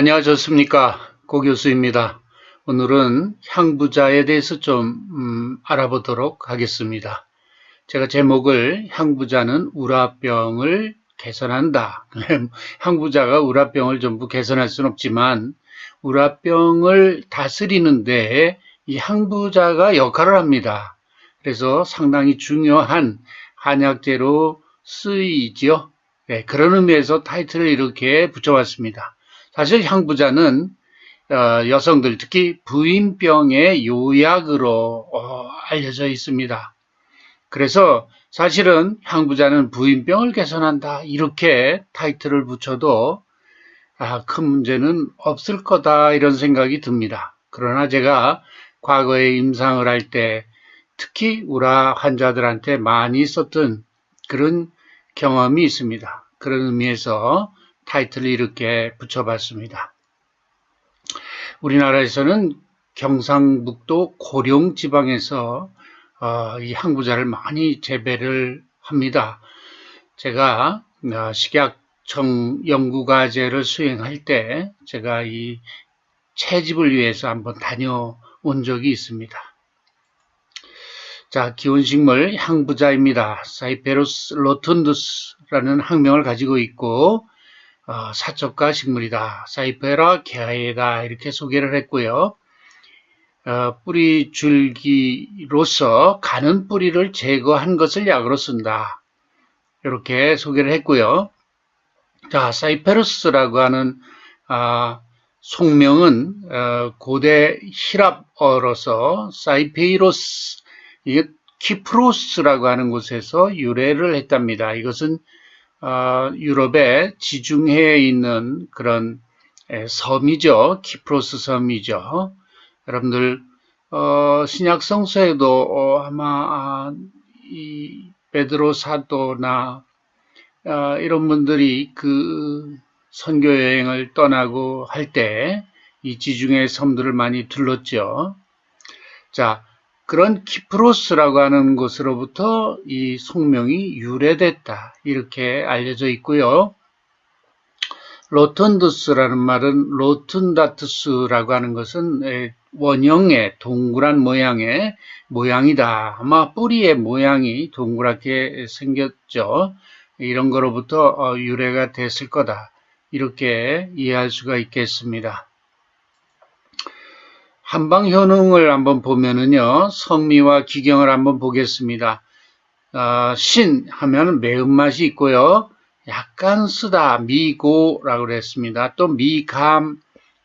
안녕하셨습니까? 고 교수입니다. 오늘은 향부자에 대해서 좀 알아보도록 하겠습니다. 제가 제목을 향부자는 우라병을 개선한다. 향부자가 우라병을 전부 개선할 수는 없지만 우라병을 다스리는데 이 향부자가 역할을 합니다. 그래서 상당히 중요한 한약재로 쓰이죠. 네, 그런 의미에서 타이틀을 이렇게 붙여봤습니다. 사실 향부자는 여성들, 특히 부인병의 요약으로 알려져 있습니다. 그래서 사실은 향부자는 부인병을 개선한다 이렇게 타이틀을 붙여도 큰 문제는 없을 거다 이런 생각이 듭니다. 그러나 제가 과거에 임상을 할 때 특히 우라 환자들한테 많이 썼던 그런 경험이 있습니다. 그런 의미에서 타이틀을 이렇게 붙여봤습니다. 우리나라에서는 경상북도 고령 지방에서 이 향부자를 많이 재배를 합니다. 제가 식약청 연구과제를 수행할 때 제가 이 채집을 위해서 한번 다녀온 적이 있습니다. 자, 기원식물 향부자입니다. 사이페로스 로툰두스라는 학명을 가지고 있고 사척가 식물이다. 사이페라 게아에다 이렇게 소개를 했고요. 뿌리 줄기로서 가는 뿌리를 제거한 것을 약으로 쓴다. 이렇게 소개를 했고요. 자, 사이페루스라고 하는 속명은 고대 히랍어로서 사이페이로스, 이게 키프로스라고 하는 곳에서 유래를 했답니다. 이것은 유럽의 지중해에 있는 그런 섬이죠. 키프로스 섬이죠. 여러분들 신약 성서에도 아마 이 베드로 사도나 이런 분들이 그 선교 여행을 떠나고 할 때 이 지중해 섬들을 많이 둘렀죠. 자, 그런 키프로스라고 하는 곳으로부터 이 속명이 유래됐다 이렇게 알려져 있고요. 로턴두스라는 말은 로툰다투스라고 하는 것은 원형의 동그란 모양의 모양이다. 아마 뿌리의 모양이 동그랗게 생겼죠. 이런 거로부터 유래가 됐을 거다. 이렇게 이해할 수가 있겠습니다. 한방 효능을 한번 보면은요, 성미와 기경을 한번 보겠습니다. 신 하면 매운맛이 있고요. 약간 쓰다, 미고라고 그랬습니다. 또 미감,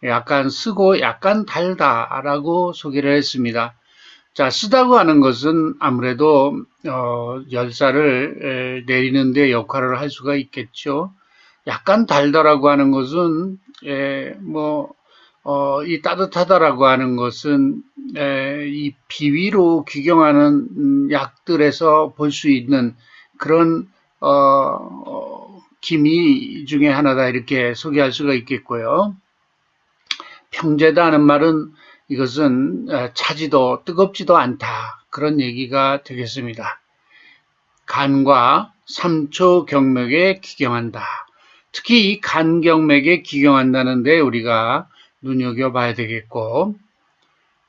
약간 쓰고 약간 달다라고 소개를 했습니다. 자, 쓰다고 하는 것은 아무래도 열사를 내리는 데 역할을 할 수가 있겠죠. 약간 달다라고 하는 것은 이 따뜻하다라고 하는 것은 이 비위로 귀경하는 약들에서 볼 수 있는 그런 기미 중에 하나다 이렇게 소개할 수가 있겠고요. 평제다 하는 말은 이것은 차지도 뜨겁지도 않다 그런 얘기가 되겠습니다. 간과 3초 경맥에 기경한다. 특히 이 간 경맥에 기경한다는데 우리가 눈여겨봐야 되겠고,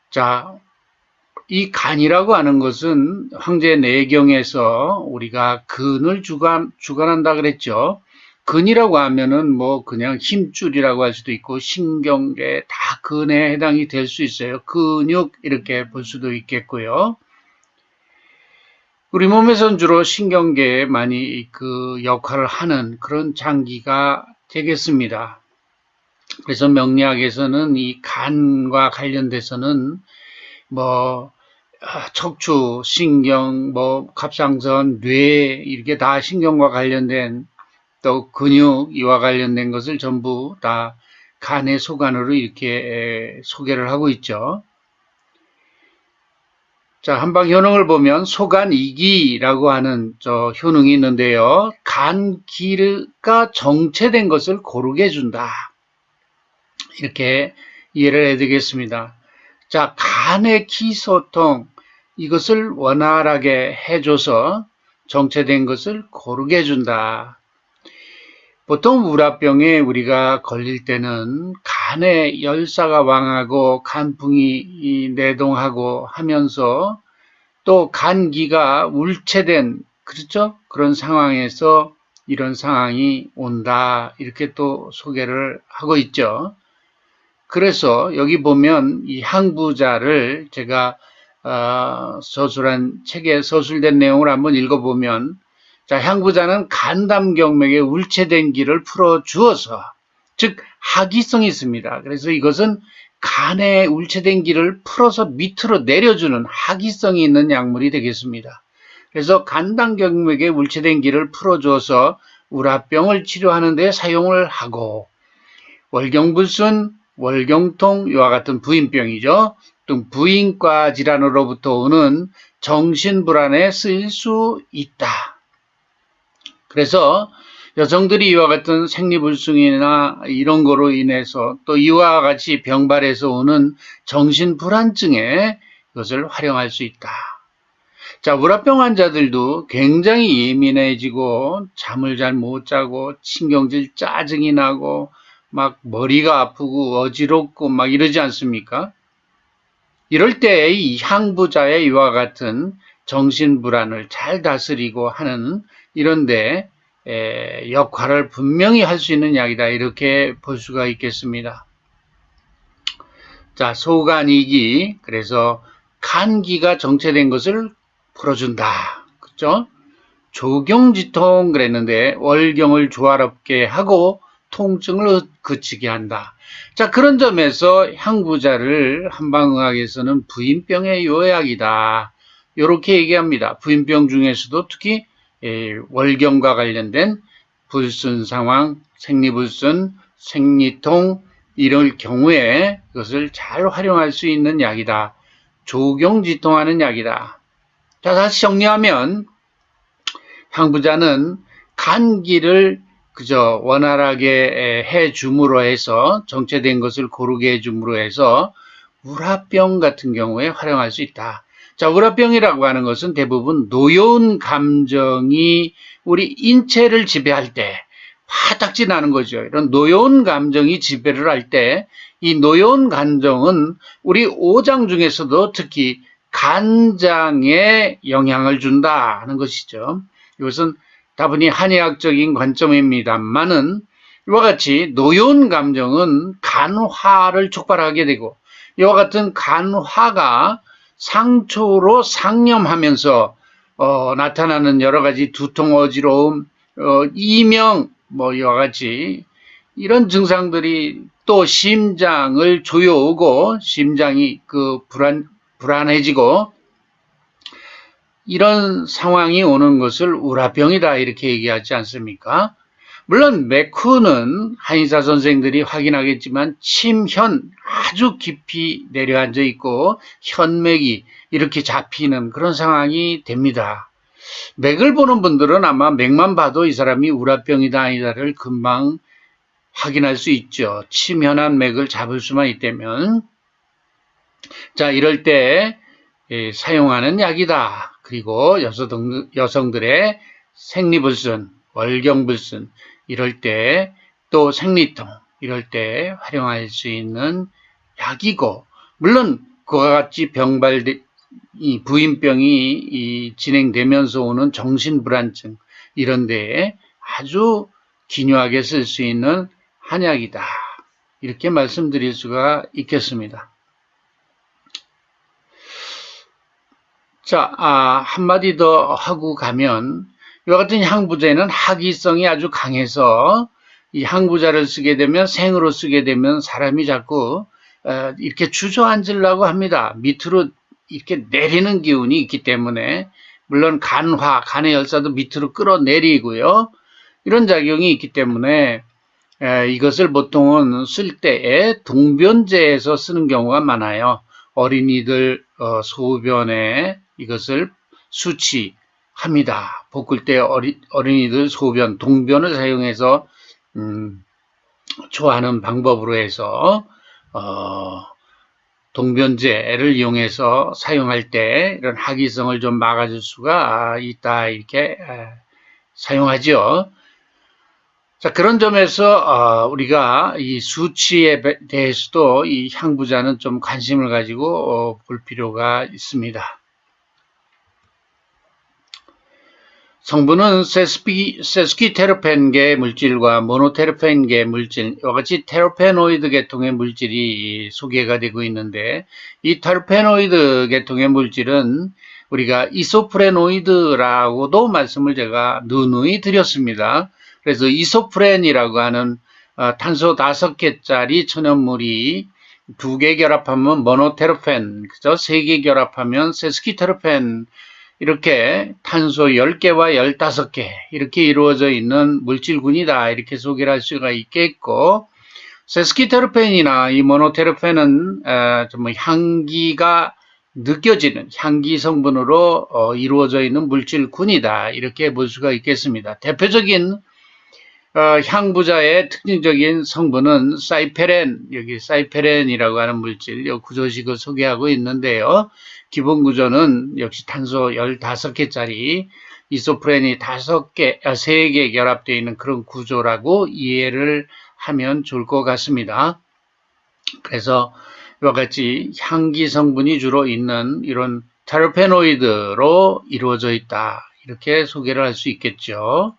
자, 이 간이라고 하는 것은 황제 내경에서 우리가 근을 주관한다 그랬죠. 근이라고 하면은 그냥 힘줄이라고 할 수도 있고 신경계 다 근에 해당이 될 수 있어요. 근육 이렇게 볼 수도 있겠고요. 우리 몸에서는 주로 신경계에 많이 그 역할을 하는 그런 장기가 되겠습니다. 그래서 명리학에서는 이 간과 관련돼서는 척추, 신경, 갑상선, 뇌 이렇게 다 신경과 관련된 또 근육 이와 관련된 것을 전부 다 간의 소관으로 이렇게 소개를 하고 있죠. 자, 한방 효능을 보면 소간이기라고 하는 효능이 있는데요. 간기가 정체된 것을 고르게 해준다. 이렇게 이해를 해야 되겠습니다. 자, 간의 기소통 이것을 원활하게 해줘서 정체된 것을 고르게 해준다. 보통 우라병에 우리가 걸릴 때는 간에 열사가 왕하고 간풍이 내동하고 하면서 또 간기가 울체된, 그렇죠? 그런 상황에서 이런 상황이 온다, 이렇게 또 소개를 하고 있죠. 그래서 여기 보면 이 항부자를 제가 서술한 책에 서술된 내용을 한번 읽어보면, 자, 향부자는 간담경맥에 울체된 기를 풀어주어서, 즉 하기성이 있습니다. 그래서 이것은 간에 울체된 기를 풀어서 밑으로 내려주는 하기성이 있는 약물이 되겠습니다. 그래서 간담경맥에 울체된 기를 풀어주어서 우라병을 치료하는 데 사용을 하고, 월경불순, 월경통, 이와 같은 부인병이죠. 또 부인과 질환으로부터 오는 정신불안에 쓰일 수 있다. 그래서 여성들이 이와 같은 생리불순이나 이런 거로 인해서 또 이와 같이 병발해서 오는 정신불안증에 이것을 활용할 수 있다. 자, 우라병 환자들도 굉장히 예민해지고 잠을 잘 못 자고 신경질 짜증이 나고 막 머리가 아프고 어지럽고 막 이러지 않습니까? 이럴 때 이 향부자의 이와 같은 정신불안을 잘 다스리고 하는 이런데 역할을 분명히 할 수 있는 약이다, 이렇게 볼 수가 있겠습니다. 자, 소간이기, 그래서 간기가 정체된 것을 풀어준다, 그죠? 조경지통 그랬는데 월경을 조화롭게 하고 통증을 그치게 한다. 자, 그런 점에서 향부자를 한방의학에서는 부인병의 요약이다, 이렇게 얘기합니다. 부인병 중에서도 특히 월경과 관련된 불순 상황, 생리불순, 생리통 이럴 경우에 그것을 잘 활용할 수 있는 약이다. 조경지통하는 약이다. 자, 다시 정리하면 향부자는 간기를 그저 원활하게 해줌으로 해서 정체된 것을 고르게 해줌으로 해서 우라병 같은 경우에 활용할 수 있다. 자, 우라병이라고 하는 것은 대부분 노여운 감정이 우리 인체를 지배할 때 화딱지 나는 거죠. 이런 노여운 감정이 지배를 할 때 이 노여운 감정은 우리 오장 중에서도 특히 간장에 영향을 준다 하는 것이죠. 이것은 다분히 한의학적인 관점입니다만은 이와 같이 노여운 감정은 간화를 촉발하게 되고 이와 같은 간화가 상초로 상념하면서 나타나는 여러 가지 두통, 어지러움, 이명 뭐 이와 같이 이런 증상들이 또 심장을 조여오고 심장이 불안해지고 이런 상황이 오는 것을 우라병이다, 이렇게 얘기하지 않습니까? 물론 맥후는 한의사 선생들이 확인하겠지만 침현 아주 깊이 내려앉아 있고 현맥이 이렇게 잡히는 그런 상황이 됩니다. 맥을 보는 분들은 아마 맥만 봐도 이 사람이 우라병이다 아니다를 금방 확인할 수 있죠. 침현한 맥을 잡을 수만 있다면. 자, 이럴 때 사용하는 약이다. 그리고 여성들의 생리불순, 월경불순 이럴 때 또 생리통 이럴 때 활용할 수 있는 약이고, 물론 그와 같이 이 부인병이 진행되면서 오는 정신불안증 이런 데에 아주 기묘하게 쓸 수 있는 한약이다, 이렇게 말씀드릴 수가 있겠습니다. 자, 한마디 더 하고 가면 이와 같은 향부자에는 학이성이 아주 강해서 이 향부자를 쓰게 되면 생으로 쓰게 되면 사람이 자꾸 이렇게 주저앉으려고 합니다. 밑으로 이렇게 내리는 기운이 있기 때문에, 물론 간의 열사도 밑으로 끌어내리고요. 이런 작용이 있기 때문에 이것을 보통은 쓸 때에 동변제에서 쓰는 경우가 많아요. 어린이들 소변에 이것을 수치합니다. 볶을 때 어린이들 소변, 동변을 사용해서 초하는 방법으로 해서 동변제를 이용해서 사용할 때 이런 학이성을 좀 막아줄 수가 있다, 이렇게 사용하죠. 자, 그런 점에서 우리가 이 수치에 대해서도 이 향부자는 좀 관심을 가지고 볼 필요가 있습니다. 성분은 세스키테르펜계 물질과 모노테르펜계 물질, 이와 같이 테르페노이드 계통의 물질이 소개가 되고 있는데, 이 테르페노이드 계통의 물질은 우리가 이소프레노이드라고도 말씀을 제가 누누이 드렸습니다. 그래서 이소프렌이라고 하는 탄소 5개짜리 천연물이 2개 결합하면 모노테르펜, 그죠? 3개 결합하면 세스키테르펜, 이렇게 탄소 10개와 15개 이렇게 이루어져 있는 물질군이다, 이렇게 소개를 할 수가 있겠고, 세스키테르펜이나 이 모노테르펜은 좀 향기가 느껴지는 향기 성분으로 이루어져 있는 물질군이다, 이렇게 볼 수가 있겠습니다. 대표적인 향부자의 특징적인 성분은 사이페렌, 여기 사이페렌이라고 하는 물질, 이 구조식을 소개하고 있는데요. 기본 구조는 역시 탄소 15개짜리 이소프렌이 3개 결합되어 있는 그런 구조라고 이해를 하면 좋을 것 같습니다. 그래서 이와 같이 향기 성분이 주로 있는 이런 테르페노이드로 이루어져 있다, 이렇게 소개를 할 수 있겠죠.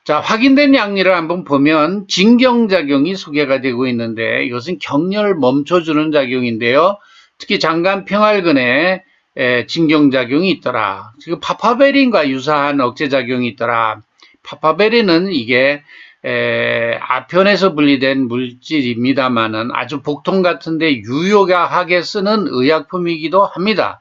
자, 확인된 양리를 한번 보면 진경작용이 소개가 되고 있는데, 이것은 격렬을 멈춰주는 작용인데요. 특히 장간 평활근에 진경작용이 있더라. 지금 파파베린과 유사한 억제작용이 있더라. 파파베린은 이게 아편에서 분리된 물질입니다만은 아주 복통 같은데 유효하게 쓰는 의약품이기도 합니다.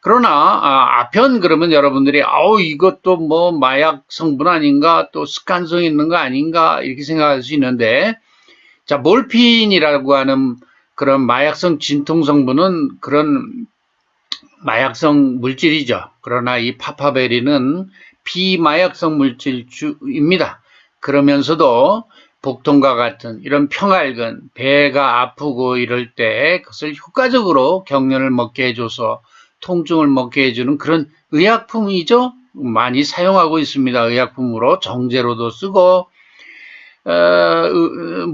그러나 아편 그러면 여러분들이 이것도 뭐 마약 성분 아닌가, 또 습관성 있는 거 아닌가, 이렇게 생각할 수 있는데, 자, 몰핀이라고 하는 그런 마약성 진통 성분은 그런 마약성 물질이죠. 그러나 이 파파베린은 비마약성 물질입니다. 그러면서도 복통과 같은 이런 평활근, 배가 아프고 이럴 때 그것을 효과적으로 격렬을 먹게 해줘서 통증을 먹게 해주는 그런 의약품이죠. 많이 사용하고 있습니다. 의약품으로 정제로도 쓰고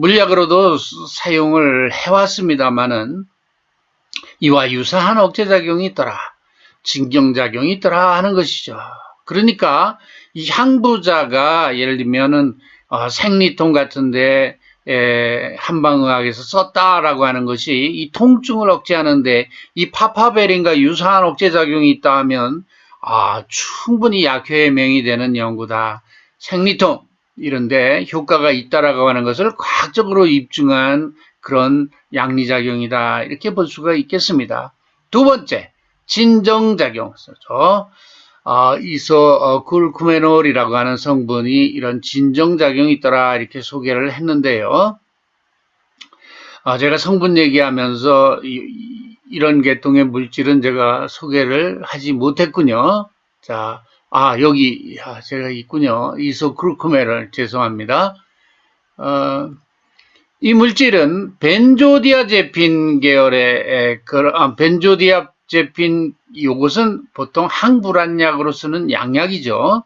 물약으로도 사용을 해왔습니다만은 이와 유사한 억제작용이 있더라, 진경작용이 있더라 하는 것이죠. 그러니까 이 향부자가 예를 들면은 생리통 같은데 한방의학에서 썼다라고 하는 것이 이 통증을 억제하는데 이 파파베린과 유사한 억제작용이 있다 하면 충분히 약효에 명의되는 연구다. 생리통 이런데 효과가 있다라고 하는 것을 과학적으로 입증한 그런 양리작용이다, 이렇게 볼 수가 있겠습니다. 두 번째, 진정작용. 이소쿨쿠메놀이라고 하는 성분이 이런 진정작용이 있더라, 이렇게 소개를 했는데요. 제가 성분 얘기하면서 이런 계통의 물질은 제가 소개를 하지 못했군요. 자, 여기 제가 있군요. 이소쿨쿠메놀, 죄송합니다. 이 물질은 벤조디아제핀 계열의 벤조디아제핀, 이것은 보통 항불안약으로 쓰는 양약이죠.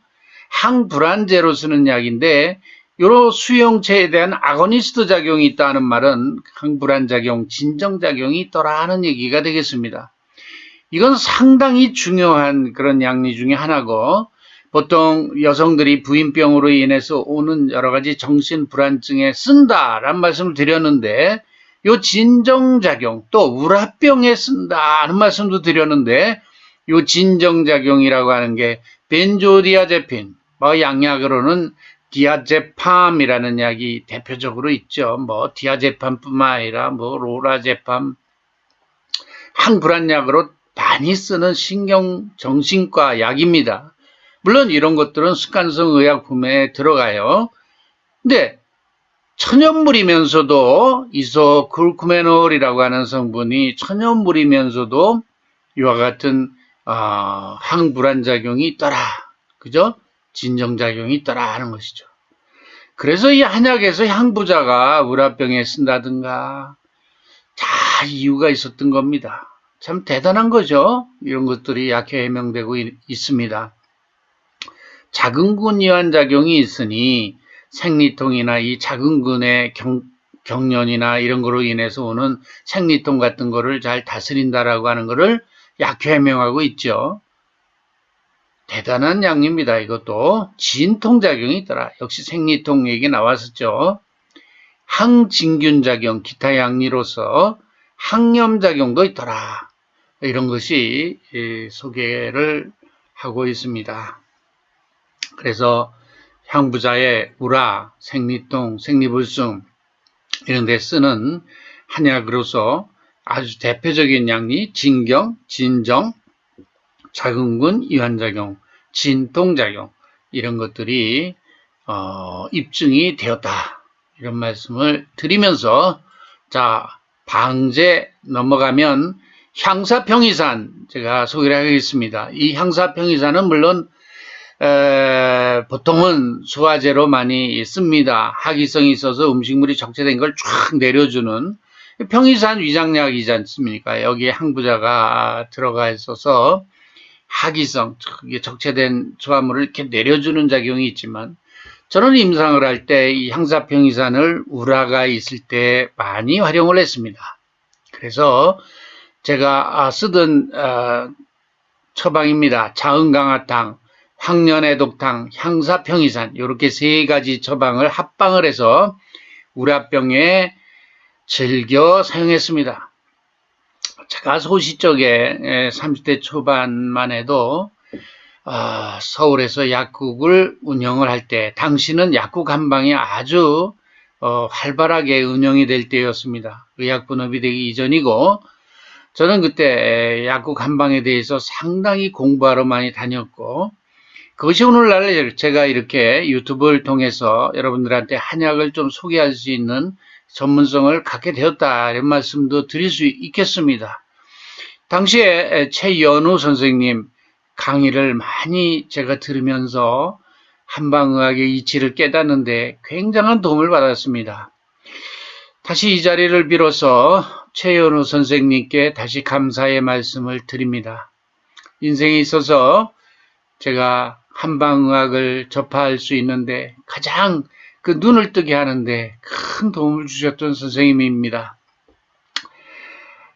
항불안제로 쓰는 약인데, 이런 수용체에 대한 아고니스트 작용이 있다는 말은 항불안 작용, 진정 작용이 있더라 하는 얘기가 되겠습니다. 이건 상당히 중요한 그런 양리 중에 하나고, 보통 여성들이 부인병으로 인해서 오는 여러 가지 정신불안증에 쓴다라는 말씀을 드렸는데, 요 진정작용, 또 우라병에 쓴다는 말씀도 드렸는데, 요 진정작용이라고 하는 게 벤조디아제핀, 양약으로는 디아제팜이라는 약이 대표적으로 있죠. 디아제팜뿐만 아니라 로라제팜, 항불안약으로 많이 쓰는 정신과 약입니다. 물론 이런 것들은 습관성 의약품에 들어가요. 근데 천연물이면서도 이소쿨쿠메놀이라고 하는 성분이 천연물이면서도 이와 같은 항불안작용이 있더라, 그죠? 진정작용이 있더라 하는 것이죠. 그래서 이 한약에서 향부자가 우라병에 쓴다든가 다 이유가 있었던 겁니다. 참 대단한 거죠. 이런 것들이 약효 해명되고 있습니다. 자궁근이완 작용이 있으니 생리통이나 이 자궁근의 경련이나 이런 거로 인해서 오는 생리통 같은 거를 잘 다스린다라고 하는 거를 약효 해명하고 있죠. 대단한 약입니다. 이것도 진통작용이 있더라. 역시 생리통 얘기 나왔었죠. 항진균작용, 기타 약리로서 항염작용도 있더라. 이런 것이 소개를 하고 있습니다. 그래서 향부자의 우라, 생리통, 생리불순 이런 데 쓰는 한약으로서 아주 대표적인 약이 진경, 진정, 자궁근 이완작용, 진통작용 이런 것들이 입증이 되었다. 이런 말씀을 드리면서 자 방제 넘어가면 향사평이산 제가 소개를 하겠습니다. 이 향사평이산은 물론 보통은 소화제로 많이 씁니다. 학이성이 있어서 음식물이 적재된 걸 쫙 내려주는 평이산 위장약이지 않습니까? 여기에 항부자가 들어가 있어서 학이성, 적재된 소화물을 이렇게 내려주는 작용이 있지만 저는 임상을 할 때 이 향사평이산을 우라가 있을 때 많이 활용을 했습니다. 그래서 제가 쓰던 처방입니다. 자은강화탕, 황련해독탕, 향사평이산 이렇게 세 가지 처방을 합방을 해서 우라병에 즐겨 사용했습니다. 제가 소시적에 30대 초반만 해도 서울에서 약국을 운영을 할 때 당시는 약국 한방이 아주 활발하게 운영이 될 때였습니다. 의약분업이 되기 이전이고 저는 그때 약국 한방에 대해서 상당히 공부하러 많이 다녔고 그것이 오늘날 제가 이렇게 유튜브를 통해서 여러분들한테 한약을 좀 소개할 수 있는 전문성을 갖게 되었다 이런 말씀도 드릴 수 있겠습니다. 당시에 최연우 선생님 강의를 많이 제가 들으면서 한방의학의 이치를 깨닫는데 굉장한 도움을 받았습니다. 다시 이 자리를 빌어서 최연우 선생님께 다시 감사의 말씀을 드립니다. 인생에 있어서 제가 한방의학을 접할 수 있는데 가장 그 눈을 뜨게 하는데 큰 도움을 주셨던 선생님입니다.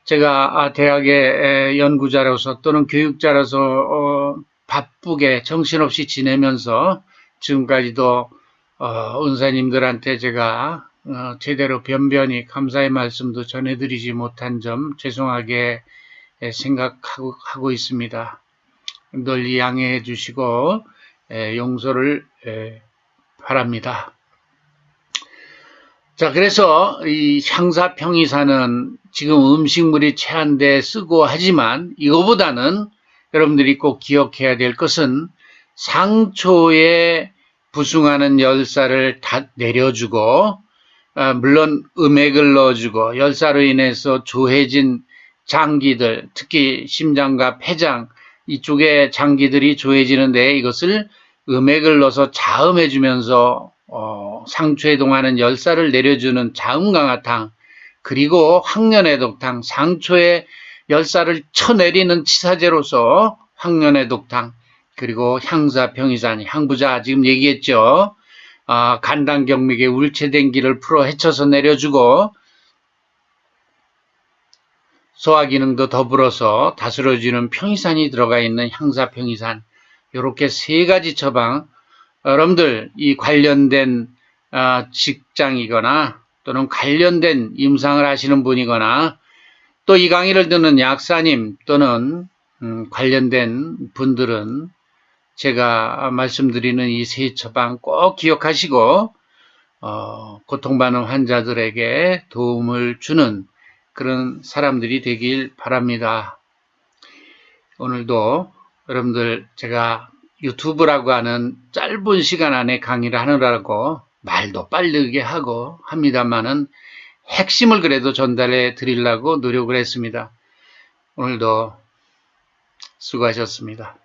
제가 대학의 연구자로서 또는 교육자로서 바쁘게 정신없이 지내면서 지금까지도 은사님들한테 제가 제대로 변변히 감사의 말씀도 전해드리지 못한 점 죄송하게 생각하고 있습니다. 널리 양해해 주시고 용서를 바랍니다. 자, 그래서 이 향사평이산은 지금 음식물이 체한데 쓰고 하지만 이거보다는 여러분들이 꼭 기억해야 될 것은 상초에 부숭하는 열사를 다 내려주고 물론 음액을 넣어주고 열사로 인해서 조해진 장기들 특히 심장과 폐장 이쪽에 장기들이 조해지는데 이것을 음액을 넣어서 자음해 주면서 상초에 동하는 열사를 내려주는 자음강화탕 그리고 황련해독탕 상초에 열사를 쳐내리는 치사제로서 황련해독탕 그리고 향사평이산 향부자 지금 얘기했죠. 간단경맥의 울체된 기를 풀어 헤쳐서 내려주고 소화기능도 더불어서 다스려주는 평이산이 들어가 있는 향사평이산 이렇게 세 가지 처방 여러분들 이 관련된 직장이거나 또는 관련된 임상을 하시는 분이거나 또 이 강의를 듣는 약사님 또는 관련된 분들은 제가 말씀드리는 이 세 처방 꼭 기억하시고 고통받는 환자들에게 도움을 주는 그런 사람들이 되길 바랍니다. 오늘도 여러분들 제가 유튜브라고 하는 짧은 시간 안에 강의를 하느라고 말도 빠르게 하고 합니다만은 핵심을 그래도 전달해 드리려고 노력을 했습니다. 오늘도 수고하셨습니다.